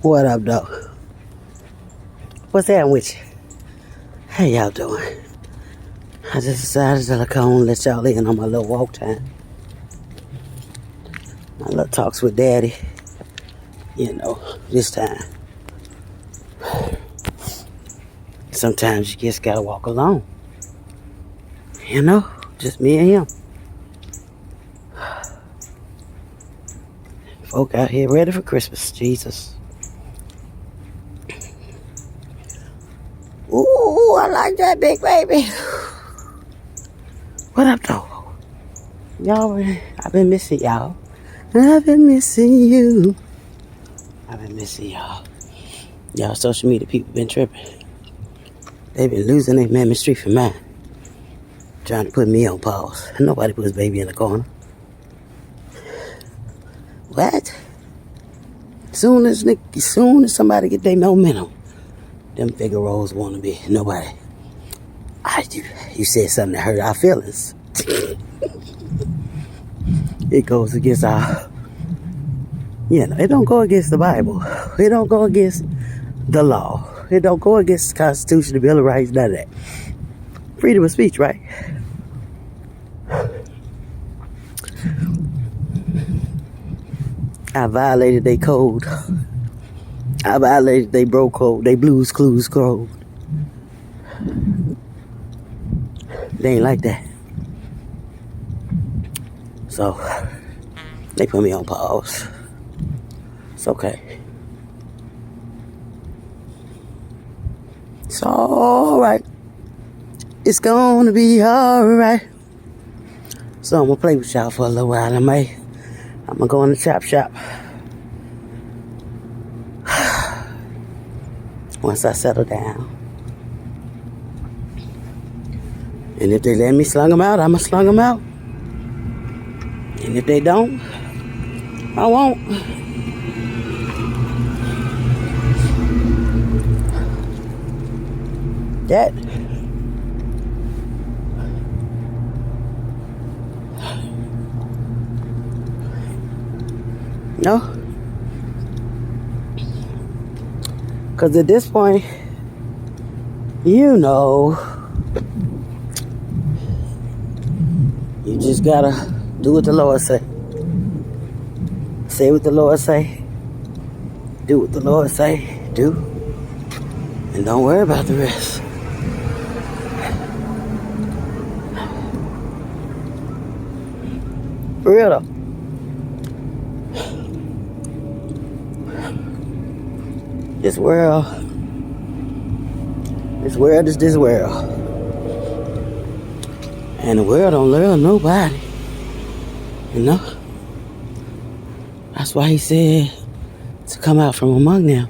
What up, though? What's that with you? How y'all doing? I just decided to come and let y'all in on my little walk time. My little talks with daddy. This time. Sometimes you just gotta walk alone. Just me and him. Folk out here ready for Christmas, Jesus. Ooh, I like that big baby. What up, though? I've been missing y'all. I've been missing you. I've been missing y'all. Y'all social media people been tripping. They been losing their ministry for mine. Trying to put me on pause. Nobody puts baby in the corner. What? Soon as somebody get their momentum, them Figaro's want to be nobody. You said something that hurt our feelings. It goes against our, it don't go against the Bible. It don't go against the law. It don't go against the Constitution, the Bill of Rights, none of that. Freedom of speech, right? I violated their code. I violated their bro code, they blues clues code. They ain't like that. So, they put me on pause. It's okay. It's alright. It's gonna be alright. So I'm gonna play with y'all for a little while. I'm gonna go in the chop shop. Once I settle down. And if they let me slung them out, I'ma slung them out. And if they don't, I won't. That. No. Because at this point, you just gotta do what the Lord say. Say what the Lord say. Do what the Lord say. Do. And don't worry about the rest. For real though. This world is this world. And the world don't love nobody. That's why he said to come out from among them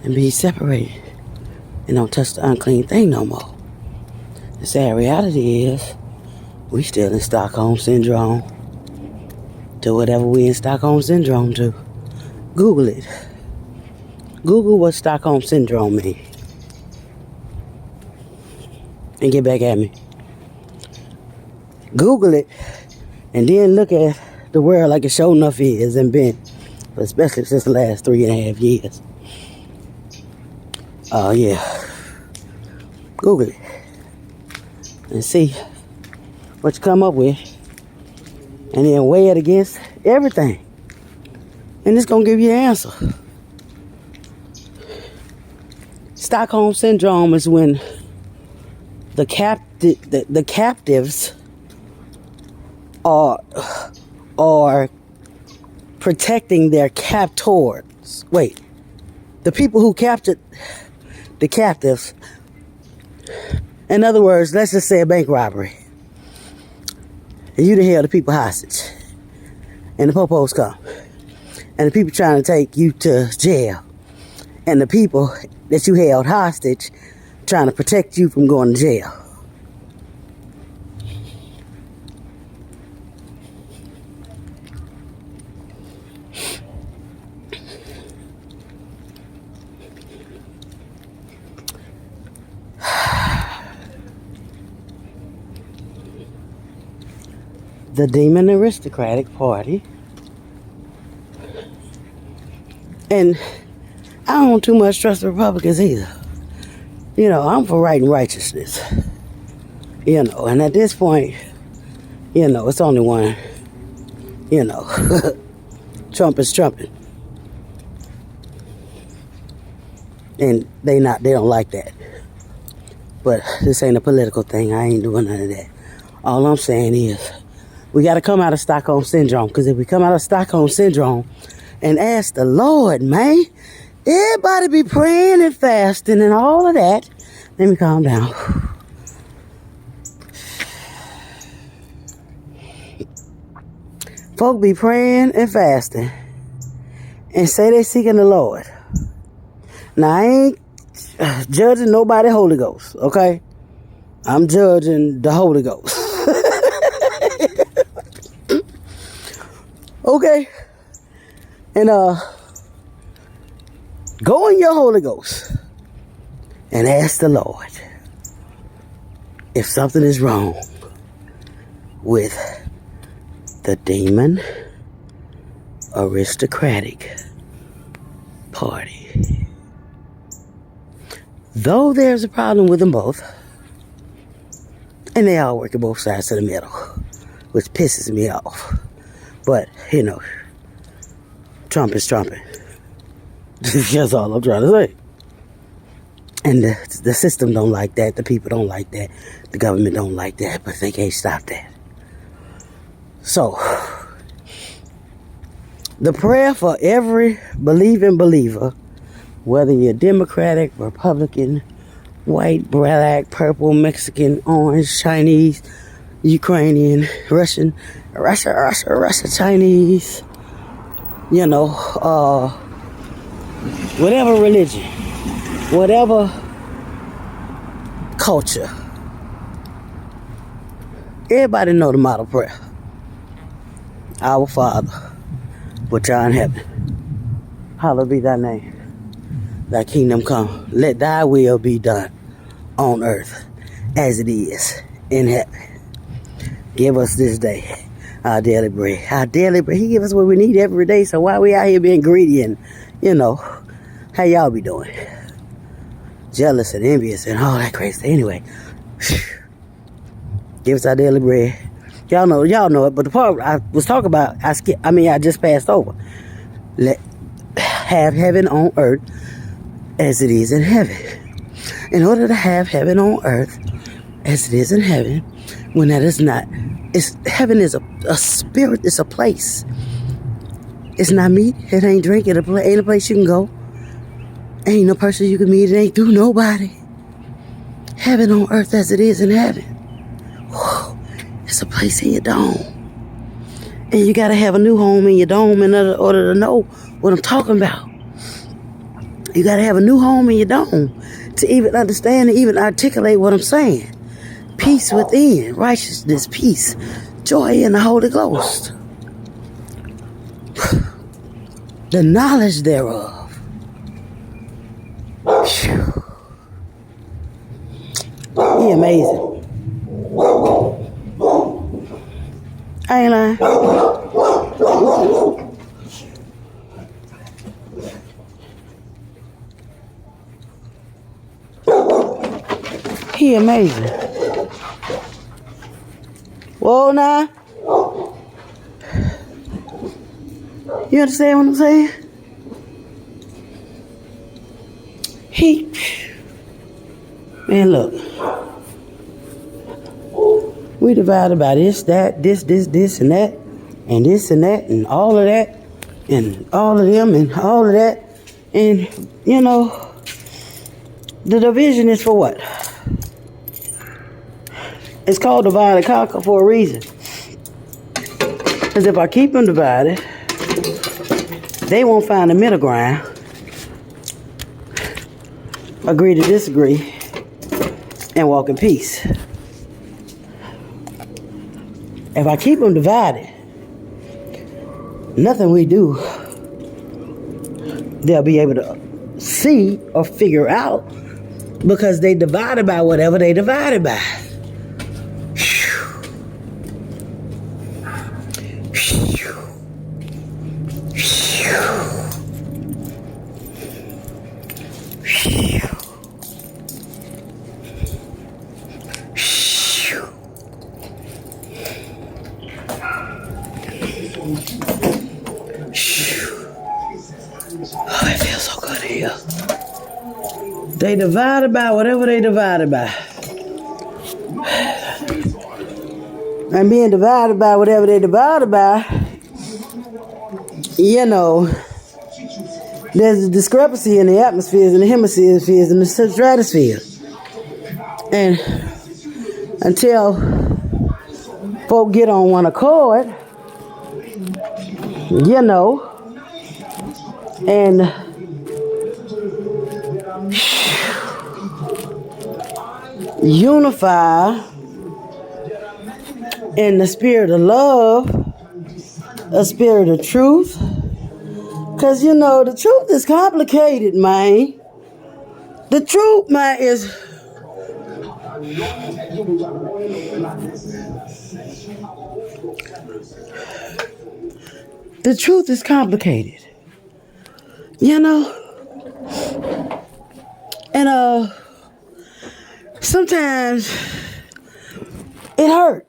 and be separated and don't touch the unclean thing no more. The sad reality is we still in Stockholm Syndrome to whatever we in Stockholm Syndrome to. Google it. Google what Stockholm Syndrome means. And get back at me. Google it and then look at the world like it sure enough is and been, especially since the last 3.5 years. Oh yeah. Google it and see what you come up with and then weigh it against everything. And it's gonna give you an answer. Stockholm Syndrome is when the captives are protecting their captors. Wait, the people who captured the captives. In other words, let's just say a bank robbery. And you done held the people hostage. And the popos come. And the people trying to take you to jail. And the people that you held hostage trying to protect you from going to jail. The Demon Aristocratic Party. And I don't too much trust the Republicans either. You know, I'm for right and righteousness. You know, and at this point, you know, it's only one. You know, Trump is trumping. And they don't like that. But this ain't a political thing. I ain't doing none of that. All I'm saying is, we got to come out of Stockholm Syndrome. Because if we come out of Stockholm Syndrome and ask the Lord, man, everybody be praying and fasting and all of that. Let me calm down. Folk be praying and fasting and say they seeking the Lord. Now, I ain't judging nobody Holy Ghost, okay? I'm judging the Holy Ghost. Okay? And go in your Holy Ghost and ask the Lord if something is wrong with the demon aristocratic party. Though there's a problem with them both, and they all work at both sides of the middle, which pisses me off. But, you know, Trump is trumping. That's all I'm trying to say. And the system don't like that. The people don't like that. The government don't like that. But they can't stop that. So, the prayer for every believing believer, whether you're Democratic, Republican, white, black, purple, Mexican, orange, Chinese, Ukrainian, Russian, Russia, Chinese, you know, whatever religion, whatever culture. Everybody know the model prayer. Our Father, which art in heaven, hallowed be thy name. Thy kingdom come. Let thy will be done on earth as it is in heaven. Give us this day our daily bread. Our daily bread. He give us what we need every day. So why we out here being greedy and, you know, how y'all be doing? Jealous and envious and all that crazy. Anyway, give us our daily bread. Y'all know it. But the part I was talking about, I just passed over. Let have heaven on earth as it is in heaven. In order to have heaven on earth as it is in heaven, when that is not, heaven is a spirit, it's a place. It's not meat, it ain't drink, it ain't a place you can go. Ain't no person you can meet, it ain't through nobody. Heaven on earth as it is in heaven. Whew, it's a place in your dome. And you gotta have a new home in your dome in order to know what I'm talking about. You gotta have a new home in your dome to even understand and even articulate what I'm saying. Peace within, righteousness, peace, joy in the Holy Ghost. The knowledge thereof. Whew. He amazing. I ain't lying. He amazing. Whoa, now. You understand what I'm saying? Man, look. We divided by this, that, this, and that, and this and that, and all of that, and all of them, and all of that. And, you know, the division is for what? It's called divide and conquer for a reason. Because if I keep them divided, they won't find a middle ground. Agree to disagree and walk in peace. If I keep them divided, nothing we do, they'll be able to see or figure out because they divided by whatever they divided by. here. They divided by whatever they divided by. And being divided by whatever they divided by, you know, there's a discrepancy in the atmospheres and the hemispheres and the stratosphere. And until folk get on one accord, you know, and unify in the spirit of love, a spirit of truth. Because, you know, the truth is complicated, man. The truth, man, is... The truth is complicated. You know? And, sometimes it hurt.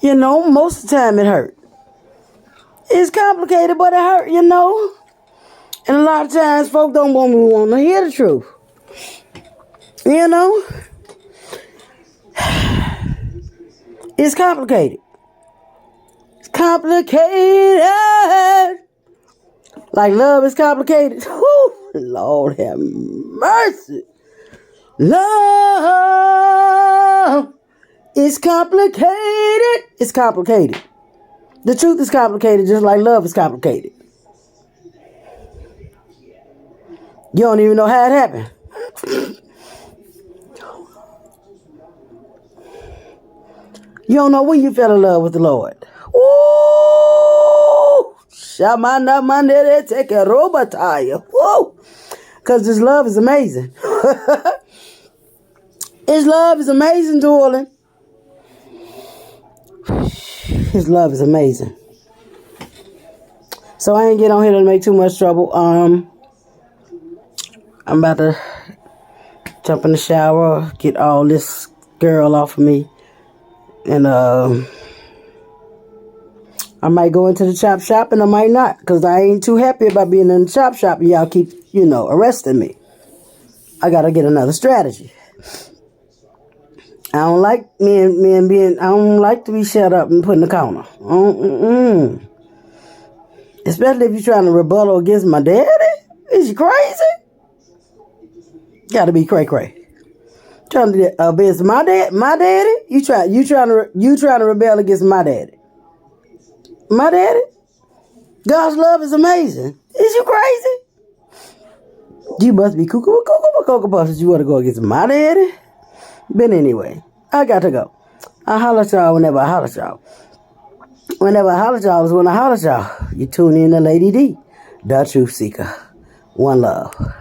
You know, most of the time it hurt. It's complicated, but it hurt, you know? And a lot of times folk don't want to hear the truth. You know? It's complicated. It's complicated. Like love is complicated. Whew, Lord have mercy. Love is complicated. It's complicated. The truth is complicated just like love is complicated. You don't even know how it happened. You don't know when you fell in love with the Lord. Ooh! Shamana mandere take a robataya. Woo! Because His love is amazing. His love is amazing, darling. His love is amazing. So I ain't get on here to make too much trouble. I'm about to jump in the shower, get all this girl off of me. And I might go into the chop shop and I might not. Because I ain't too happy about being in the chop shop and y'all keep, you know, arresting me. I got to get another strategy. I don't like I don't like to be shut up and put in the corner. Especially if you're trying to rebuttal against my daddy. Is you crazy? Gotta be cray-cray. Trying to against my daddy? You trying to rebel against my daddy. My daddy? God's love is amazing. Is you crazy? You must be cuckoo puffs. You want to go against my daddy? But anyway, I got to go. I holler at y'all whenever I holler at y'all. Whenever I holler at y'all is when I holler at y'all. You tune in to Lady D, the Truth Seeker. One love.